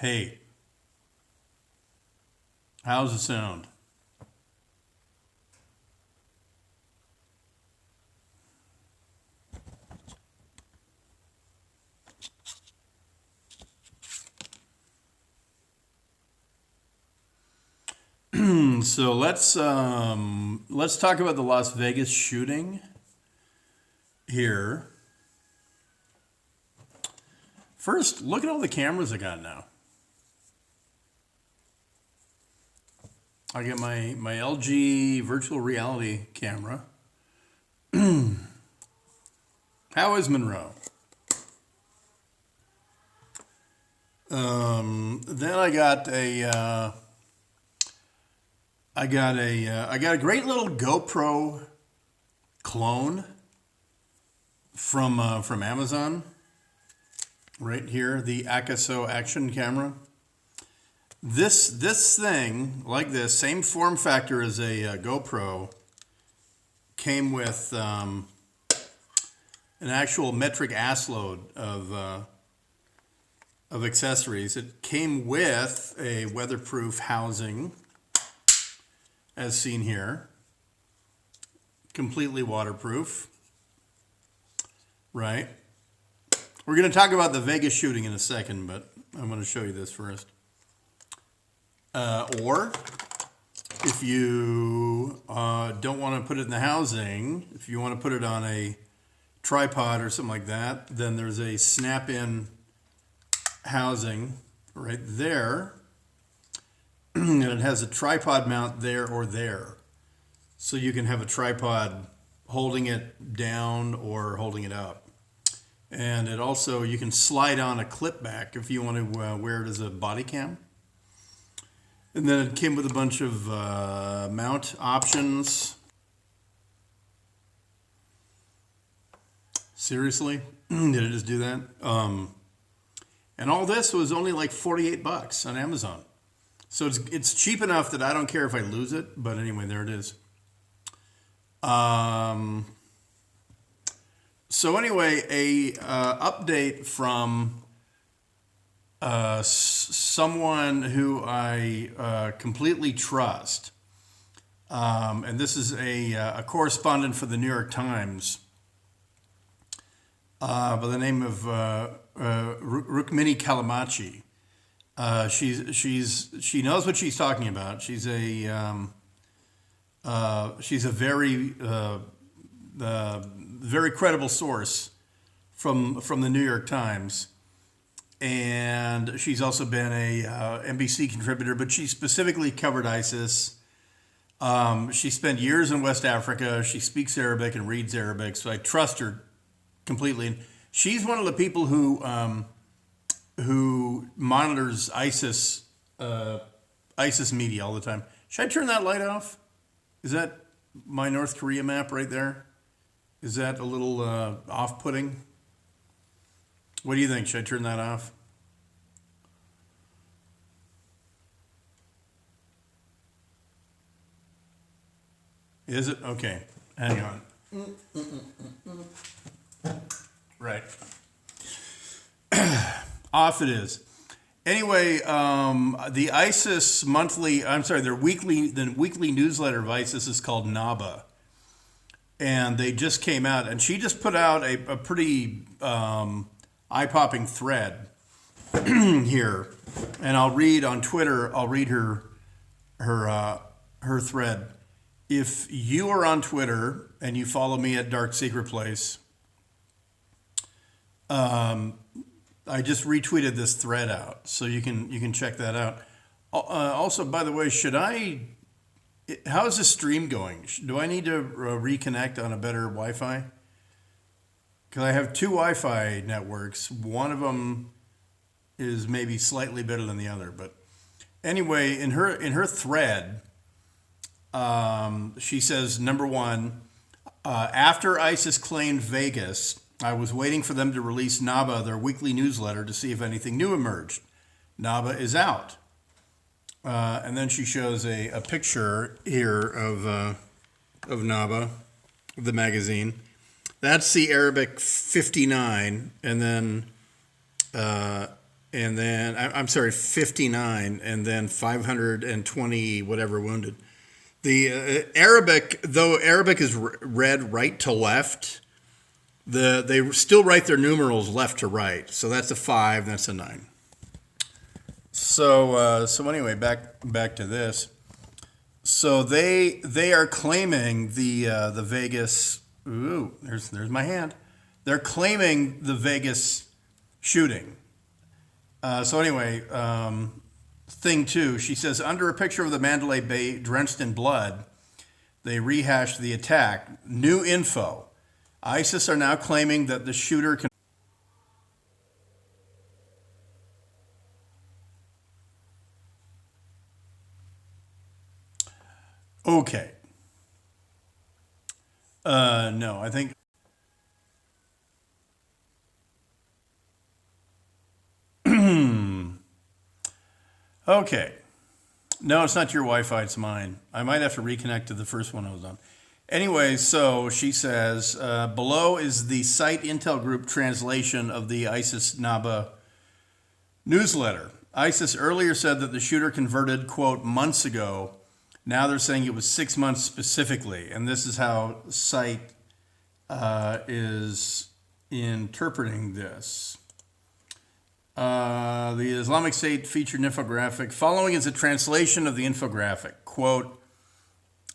Hey, how's it sound? So let's talk about the Las Vegas shooting here. First, look at all the cameras I got now. I got my LG virtual reality camera. How is Monroe? Then I got a great little GoPro clone from Amazon. Right here, the Akaso action camera. This thing, like this, same form factor as a GoPro, came with an actual metric ass load of accessories. It came with a weatherproof housing, as seen here, completely waterproof. Right. We're going to talk about the Vegas shooting in a second, but I'm going to show you this first. Or if you don't want to put it in the housing, if you want to put it on a tripod or something like that, then there's a snap-in housing right there. And it has a tripod mount there or there. So you can have a tripod holding it down or holding it up. And it also, you can slide on a clip back if you want to wear it as a body cam. And then it came with a bunch of mount options. Seriously? Did it just do that? And all this was only like $48 on Amazon. So it's cheap enough that I don't care if I lose it. But anyway, there it is. So anyway, a update from someone who I completely trust, and this is a correspondent for the New York Times by the name of Rukmini Callimachi. She knows what she's talking about. She's a very credible source from the New York Times, and she's also been a NBC contributor, but she specifically covered ISIS. She spent years in West Africa. She speaks Arabic and reads Arabic, so I trust her completely. And she's one of the people who monitors ISIS media all the time. Should I turn that light off? Is that my North Korea map right there? Is that a little off-putting? What do you think? Should I turn that off? Is it? Okay. Hang on. Right. Off it is. Anyway, the ISIS the weekly newsletter of ISIS is called Naba. And they just came out, and she just put out a pretty eye-popping thread here. And I'll read on Twitter. I'll read her thread. If you are on Twitter and you follow me at Dark Secret Place, I just retweeted this thread out, so you can check that out. Also, by the way, how is this stream going? Do I need to reconnect on a better Wi-Fi? Because I have two Wi-Fi networks. One of them is maybe slightly better than the other. But anyway, in her thread, she says, number one, after ISIS claimed Vegas, I was waiting for them to release Naba, their weekly newsletter, to see if anything new emerged. Naba is out. And then she shows a picture here of Naba, the magazine. That's the Arabic 59, and then and then I'm sorry, 59, and then 520 whatever wounded. The Arabic, though Arabic is read right to left, they still write their numerals left to right. So that's a 5, that's a 9. So anyway, back to this. So they are claiming the Vegas. Ooh, there's my hand. They're claiming the Vegas shooting. So anyway, thing two, she says, under a picture of the Mandalay Bay drenched in blood, they rehashed the attack. New info. ISIS are now claiming that the shooter can. Okay. No, I think. Okay. No, it's not your Wi-Fi, it's mine. I might have to reconnect to the first one I was on. Anyway, so she says, below is the Site Intel Group translation of the ISIS Naba newsletter. ISIS earlier said that the shooter converted, quote, months ago. Now they're saying it was 6 months specifically. And this is how Site is interpreting this. The Islamic State featured an infographic. Following is a translation of the infographic. Quote,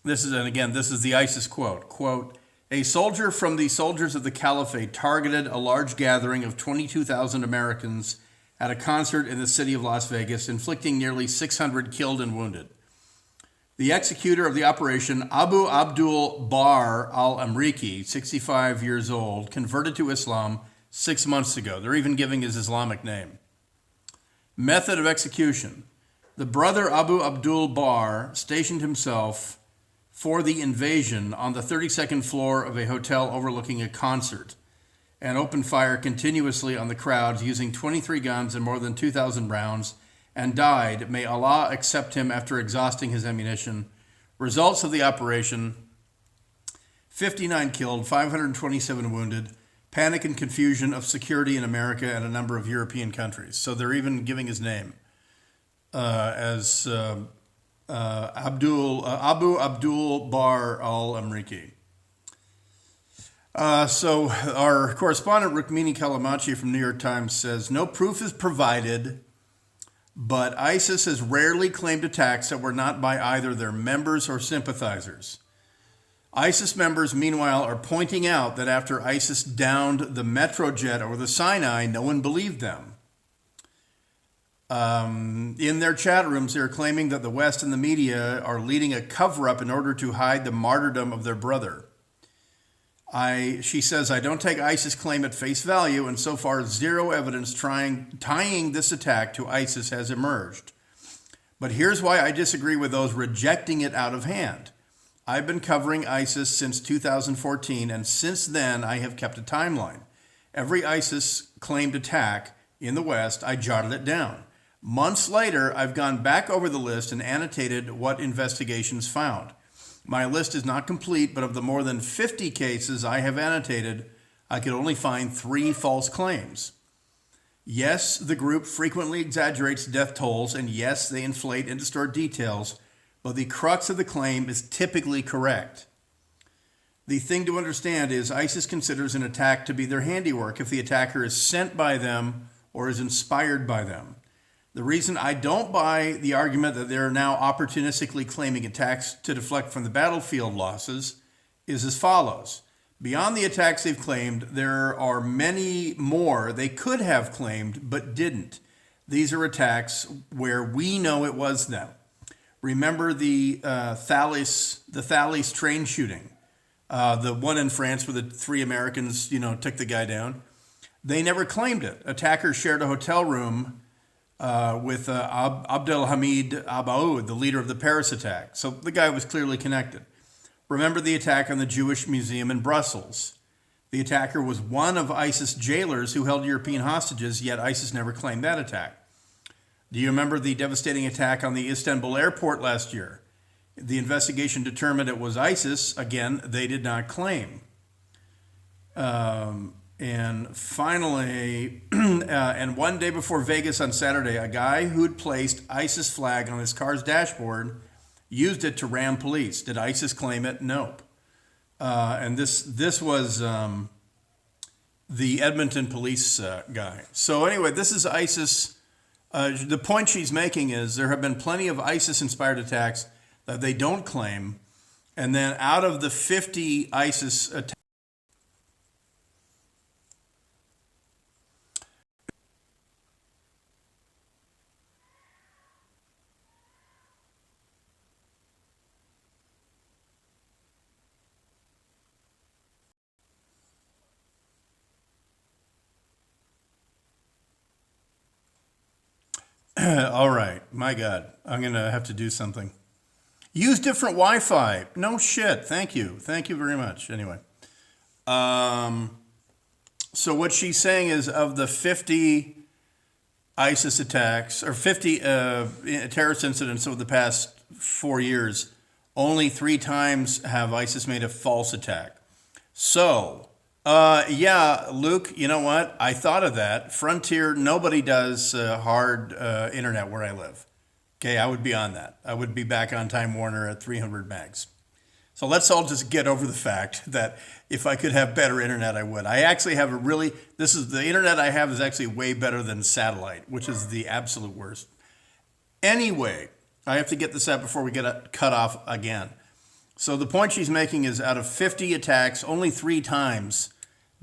this is the ISIS quote. Quote, a soldier from the soldiers of the caliphate targeted a large gathering of 22,000 Americans at a concert in the city of Las Vegas, inflicting nearly 600 killed and wounded. The executor of the operation, Abu Abdul Bar al-Amriki, 65 years old, converted to Islam 6 months ago. They're even giving his Islamic name. Method of execution. The brother Abu Abdul Bar stationed himself for the invasion on the 32nd floor of a hotel overlooking a concert and opened fire continuously on the crowds using 23 guns and more than 2,000 rounds and died. May Allah accept him after exhausting his ammunition. Results of the operation: 59 killed, 527 wounded, panic and confusion of security in America and a number of European countries. So they're even giving his name as Abu Abdul Bar al-Amriki. So our correspondent Rukmini Calamachi from New York Times says, no proof is provided, but ISIS has rarely claimed attacks that were not by either their members or sympathizers. ISIS members, meanwhile, are pointing out that after ISIS downed the Metrojet over the Sinai, no one believed them. In their chat rooms, they're claiming that the West and the media are leading a cover-up in order to hide the martyrdom of their brother. She says, I don't take ISIS claim at face value, and so far zero evidence tying this attack to ISIS has emerged. But here's why I disagree with those rejecting it out of hand. I've been covering ISIS since 2014, and since then I have kept a timeline. Every ISIS claimed attack in the West, I jotted it down. Months later, I've gone back over the list and annotated what investigations found. My list is not complete, but of the more than 50 cases I have annotated, I could only find 3 false claims. Yes, the group frequently exaggerates death tolls, and yes, they inflate and distort details, but the crux of the claim is typically correct. The thing to understand is ISIS considers an attack to be their handiwork if the attacker is sent by them or is inspired by them. The reason I don't buy the argument that they're now opportunistically claiming attacks to deflect from the battlefield losses is as follows. Beyond the attacks they've claimed, there are many more they could have claimed but didn't. These are attacks where we know it was them. Remember the Thalys train shooting, the one in France where the 3 Americans, took the guy down. They never claimed it. Attackers shared a hotel room with Abdelhamid Abaoud, the leader of the Paris attack. So the guy was clearly connected. Remember the attack on the Jewish Museum in Brussels. The attacker was one of ISIS jailers who held European hostages, yet ISIS never claimed that attack. Do you remember the devastating attack on the Istanbul airport last year? The investigation determined it was ISIS. Again, they did not claim. And finally, and one day before Vegas on Saturday, a guy who'd placed ISIS flag on his car's dashboard used it to ram police. Did ISIS claim it? Nope. And this was the Edmonton police guy. So anyway, this is ISIS. The point she's making is there have been plenty of ISIS-inspired attacks that they don't claim, and then out of the 50 ISIS attacks. All right, my God, I'm gonna have to do something. Use different Wi-Fi. No shit. Thank you. Thank you very much. Anyway, um, so what she's saying is of the 50 ISIS attacks or 50 terrorist incidents over the past 4 years, only 3 times have ISIS made a false attack. So, yeah, Luke, you know what? I thought of that. Frontier, nobody does hard internet where I live. Okay, I would be on that. I would be back on Time Warner at 300 megs. So let's all just get over the fact that if I could have better internet, I would. I actually have a really, this is the internet I have is actually way better than satellite, which is the absolute worst. Anyway, I have to get this out before we get cut off again. So the point she's making is out of 50 attacks, only 3 times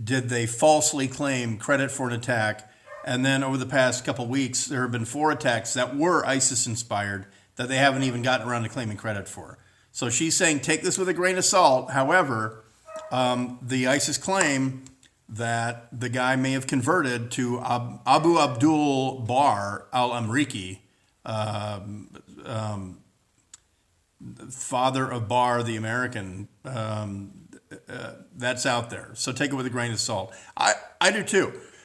did they falsely claim credit for an attack. And then over the past couple of weeks, there have been 4 attacks that were ISIS inspired that they haven't even gotten around to claiming credit for. So she's saying take this with a grain of salt. However, the ISIS claim that the guy may have converted to Abu Abdul Bar al-Amriki, father of Bar the American, that's out there. So take it with a grain of salt. I do too.